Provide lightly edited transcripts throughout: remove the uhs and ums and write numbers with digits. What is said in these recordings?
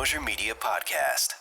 Treasure Media Podcast.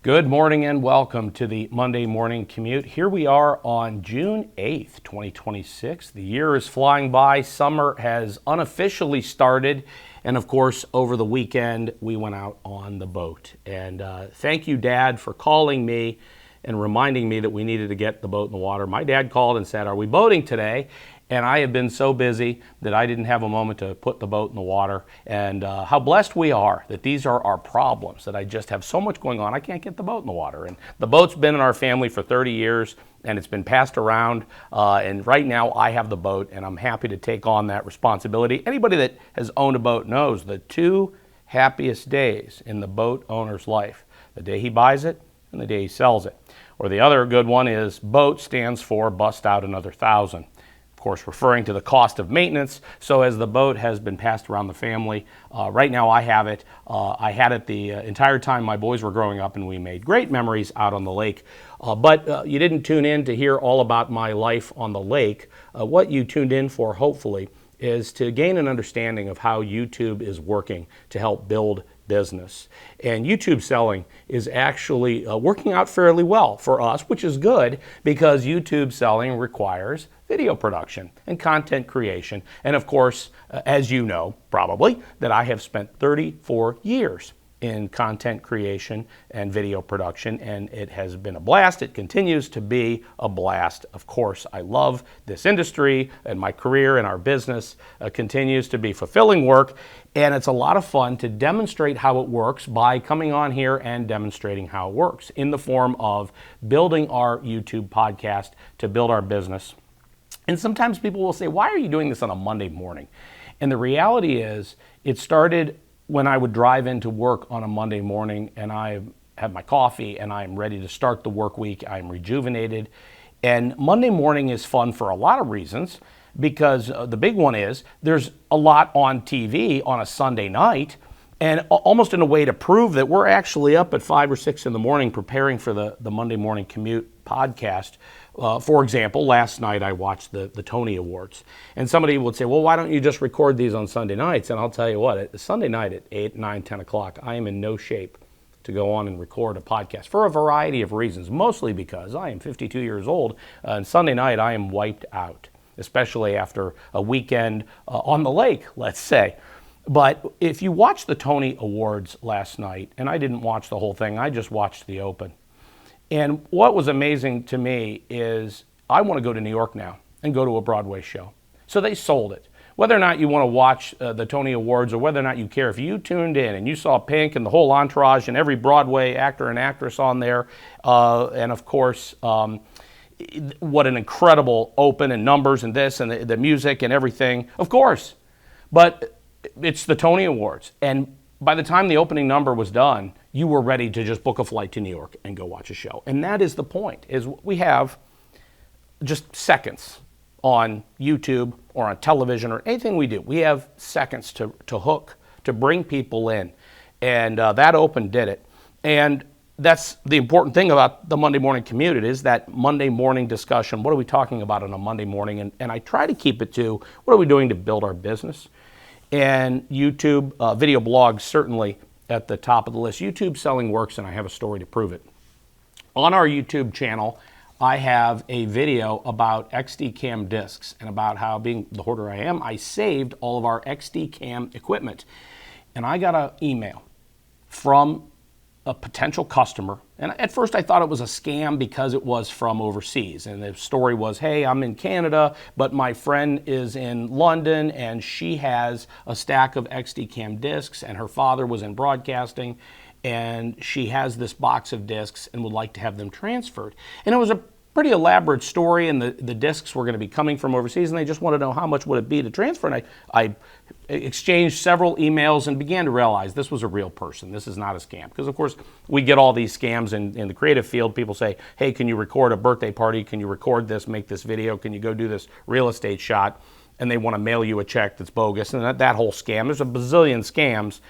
Good morning and welcome to the Monday Morning Commute. Here we are on June 8th, 2026. The year is flying by. Summer has unofficially started. And of course, over the weekend, we went out on the boat. And thank you, Dad, for calling me and reminding me that we needed to get the boat in the water. My dad called and said, "Are we boating today?" And I have been so busy that I didn't have a moment to put the boat in the water. And how blessed we are that these are our problems, that I just have so much going on, I can't get the boat in the water. And the boat's been in our family for 30 years, and it's been passed around. And right now I have the boat, and I'm happy to take on that responsibility. Anybody that has owned a boat knows the two happiest days in the boat owner's life: the day he buys it and the day he sells it. Or the other good one is BOAT stands for bust out another 1,000. Of course, referring to the cost of maintenance. So as the boat has been passed around the family, right now I have it. I had it the entire time my boys were growing up, and we made great memories out on the lake. But you didn't tune in to hear all about my life on the lake. What you tuned in for, hopefully, is to gain an understanding of how YouTube is working to help build business. And YouTube selling is actually working out fairly well for us, which is good because YouTube selling requires video production and content creation. And of course, as you know, probably, that I have spent 34 years in content creation and video production, and it has been a blast. It continues to be a blast. Of course, I love this industry, and my career and our business continues to be fulfilling work, and it's a lot of fun to demonstrate how it works by coming on here and demonstrating how it works in the form of building our YouTube podcast to build our business. And sometimes people will say, "Why are you doing this on a Monday morning?" And the reality is, it started when I would drive into work on a Monday morning and I have my coffee and I'm ready to start the work week. I'm rejuvenated. And Monday morning is fun for a lot of reasons, because the big one is there's a lot on TV on a Sunday night, and almost in a way to prove that we're actually up at 5 or 6 in the morning preparing for the Monday Morning Commute podcast. For example, last night I watched the Tony Awards, and somebody would say, "Well, why don't you just record these on Sunday nights?" And I'll tell you what, Sunday night at 8, 9, 10 o'clock, I am in no shape to go on and record a podcast for a variety of reasons, mostly because I am 52 years old, and Sunday night I am wiped out, especially after a weekend on the lake, let's say. But if you watched the Tony Awards last night, and I didn't watch the whole thing, I just watched the open. And what was amazing to me is I want to go to New York now and go to a Broadway show. So they sold it. Whether or not you want to watch the Tony Awards, or whether or not you care, if you tuned in and you saw Pink and the whole entourage and every Broadway actor and actress on there, and of course, what an incredible open and numbers and this and the music and everything, of course. But it's the Tony Awards. And by the time the opening number was done, you were ready to just book a flight to New York and go watch a show. And that is the point, is we have just seconds on YouTube or on television or anything we do. We have seconds to hook, to bring people in. And that open did it. And that's the important thing about the Monday Morning Commute. It is that Monday morning discussion. What are we talking about on a Monday morning? And I try to keep it to, what are we doing to build our business? And YouTube, video blogs, certainly at the top of the list. YouTube selling works, and I have a story to prove it. On our YouTube channel, I have a video about XD Cam discs, and about how, being the hoarder I am, I saved all of our XD Cam equipment. And I got an email from a potential customer, and at first I thought it was a scam because it was from overseas, and the story was, "Hey, I'm in Canada, but my friend is in London, and she has a stack of XD Cam discs, and her father was in broadcasting, and she has this box of discs and would like to have them transferred." And it was a pretty elaborate story, and the discs were going to be coming from overseas, and they just wanted to know how much would it be to transfer. And I exchanged several emails and began to realize this was a real person. This is not a scam. Because, of course, we get all these scams in the creative field. People say, "Hey, can you record a birthday party? Can you record this, make this video? Can you go do this real estate shot?" And they want to mail you a check that's bogus. And that whole scam. There's a bazillion scams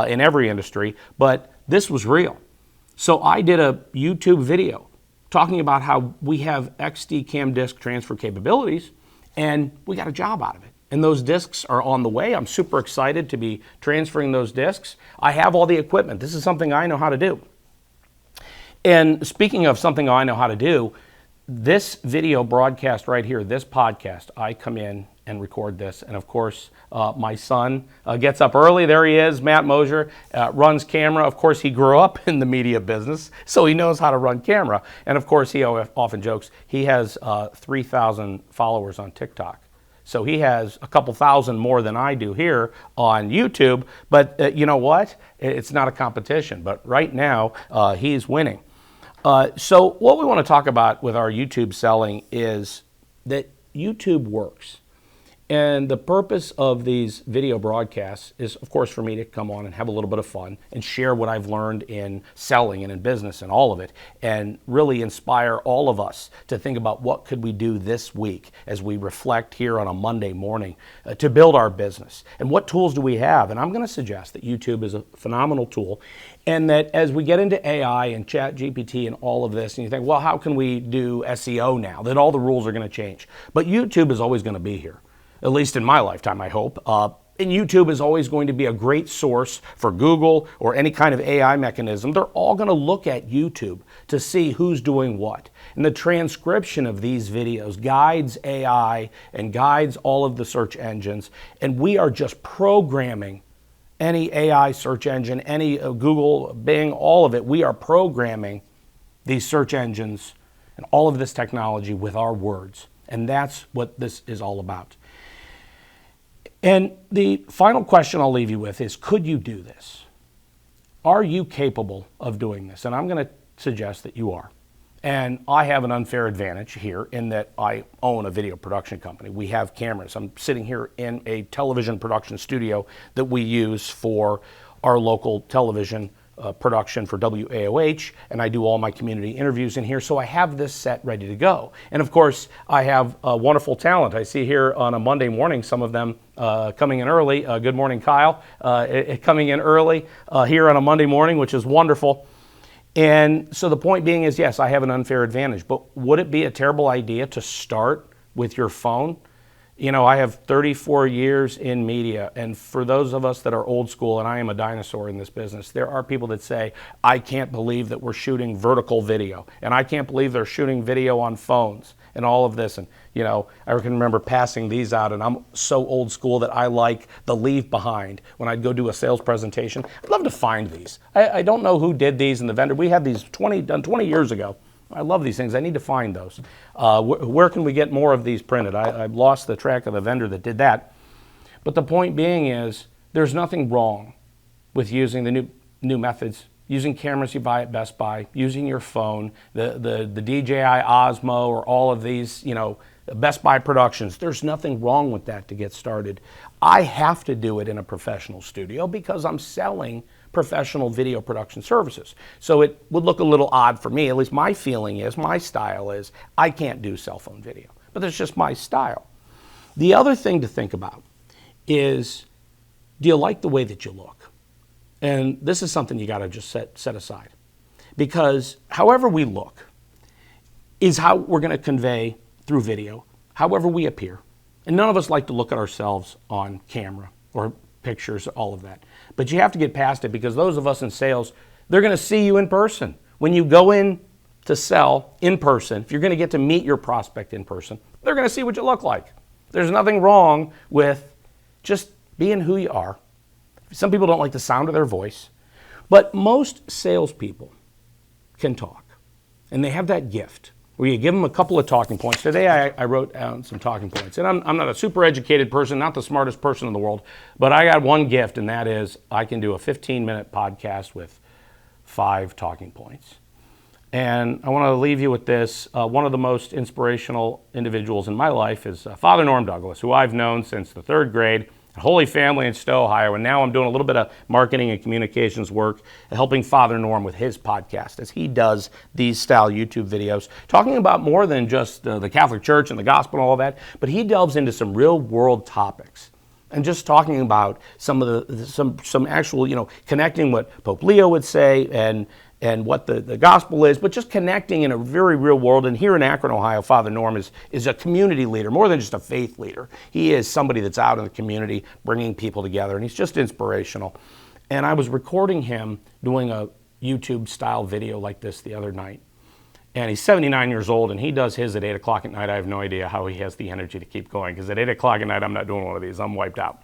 in every industry. But this was real. So I did a YouTube video talking about how we have XD Cam disc transfer capabilities, and we got a job out of it. And those discs are on the way. I'm super excited to be transferring those discs. I have all the equipment. This is something I know how to do. And speaking of something I know how to do, this video broadcast right here, this podcast, I come in and record this. And of course, my son gets up early. There he is, Matt Mosier, runs camera. Of course, he grew up in the media business, so he knows how to run camera. And of course, he often jokes, he has 3,000 followers on TikTok. So he has a couple thousand more than I do here on YouTube. But you know what? It's not a competition. But right now, he's winning. So what we want to talk about with our YouTube selling is that YouTube works. And the purpose of these video broadcasts is, of course, for me to come on and have a little bit of fun and share what I've learned in selling and in business and all of it, and really inspire all of us to think about what could we do this week as we reflect here on a Monday morning to build our business. And what tools do we have? And I'm going to suggest that YouTube is a phenomenal tool, and that as we get into AI and Chat GPT and all of this, and you think, well, how can we do SEO now that all the rules are going to change? But YouTube is always going to be here. At least in my lifetime, I hope. And YouTube is always going to be a great source for Google or any kind of AI mechanism. They're all going to look at YouTube to see who's doing what. And the transcription of these videos guides AI and guides all of the search engines. And we are just programming any AI search engine, any Google, Bing, all of it. We are programming these search engines and all of this technology with our words. And that's what this is all about. And the final question I'll leave you with is, could you do this? Are you capable of doing this? And I'm going to suggest that you are. And I have an unfair advantage here in that I own a video production company. We have cameras. I'm sitting here in a television production studio that we use for our local television production for WAOH, and I do all my community interviews in here, so I have this set ready to go. And of course, I have wonderful talent. I see here on a Monday morning, some of them coming in early. Good morning, Kyle, coming in early here on a Monday morning, which is wonderful. And so the point being is, yes, I have an unfair advantage, but would it be a terrible idea to start with your phone? You know, I have 34 years in media, and for those of us that are old school, and I am a dinosaur in this business, there are people that say, I can't believe that we're shooting vertical video, and I can't believe they're shooting video on phones, and all of this. And, you know, I can remember passing these out, and I'm so old school that I like the leave behind when I'd go do a sales presentation. I'd love to find these. I don't know who did these in the vendor. We had these done 20 years ago. I love these things. I need to find those. Where can we get more of these printed? I've lost the track of the vendor that did that. But the point being is, there's nothing wrong with using the new methods, using cameras you buy at Best Buy, using your phone, the DJI Osmo, or all of these, you know, Best Buy productions. There's nothing wrong with that to get started. I have to do it in a professional studio because I'm selling professional video production services. So it would look a little odd for me, at least my feeling is, my style is, I can't do cell phone video, but that's just my style. The other thing to think about is, do you like the way that you look? And this is something you got to just set aside, because however we look is how we're going to convey through video, however we appear. And none of us like to look at ourselves on camera or pictures, all of that. But you have to get past it, because those of us in sales, they're going to see you in person. When you go in to sell in person, if you're going to get to meet your prospect in person, they're going to see what you look like. There's nothing wrong with just being who you are. Some people don't like the sound of their voice, but most salespeople can talk, and they have that gift where you give them a couple of talking points. Today I wrote down some talking points. And I'm not a super educated person, not the smartest person in the world, but I got one gift, and that is I can do a 15-minute podcast with 5 talking points. And I want to leave you with this. One of the most inspirational individuals in my life is Father Norm Douglas, who I've known since the 3rd grade. Holy Family in Stowe, Ohio, and now I'm doing a little bit of marketing and communications work, helping Father Norm with his podcast as he does these style YouTube videos, talking about more than just the Catholic Church and the gospel and all of that, but he delves into some real world topics and just talking about some of some actual, you know, connecting what Pope Leo would say and and what the gospel is, but just connecting in a very real world. And here in Akron, Ohio, Father Norm is a community leader, more than just a faith leader. He is somebody that's out in the community, bringing people together, and he's just inspirational. And I was recording him doing a YouTube-style video like this the other night. And he's 79 years old, and he does his at 8 o'clock at night. I have no idea how he has the energy to keep going, because at 8 o'clock at night, I'm not doing one of these. I'm wiped out.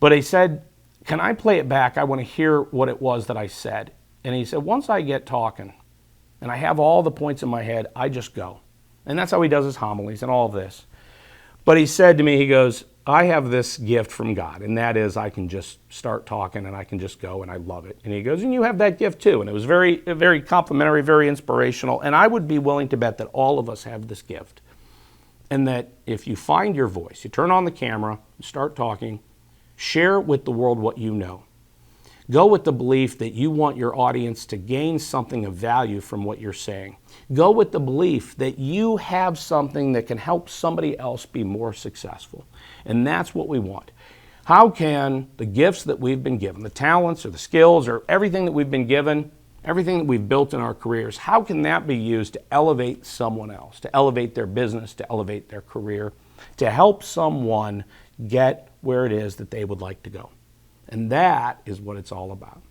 But he said, can I play it back? I want to hear what it was that I said. And he said, once I get talking and I have all the points in my head, I just go. And that's how he does his homilies and all of this. But he said to me, he goes, I have this gift from God, and that is I can just start talking and I can just go, and I love it. And he goes, and you have that gift too. And it was very, very complimentary, very inspirational. And I would be willing to bet that all of us have this gift. And that if you find your voice, you turn on the camera, start talking, share with the world what you know. Go with the belief that you want your audience to gain something of value from what you're saying. Go with the belief that you have something that can help somebody else be more successful. And that's what we want. How can the gifts that we've been given, the talents or the skills or everything that we've been given, everything that we've built in our careers, how can that be used to elevate someone else, to elevate their business, to elevate their career, to help someone get where it is that they would like to go? And that is what it's all about.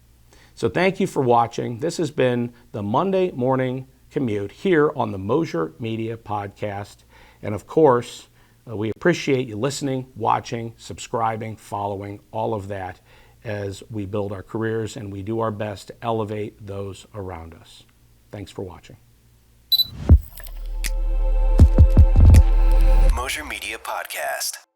So thank you for watching. This has been the Monday Morning Commute here on the Mosier Media Podcast. And of course, we appreciate you listening, watching, subscribing, following, all of that as we build our careers and we do our best to elevate those around us. Thanks for watching. Mosier Media Podcast.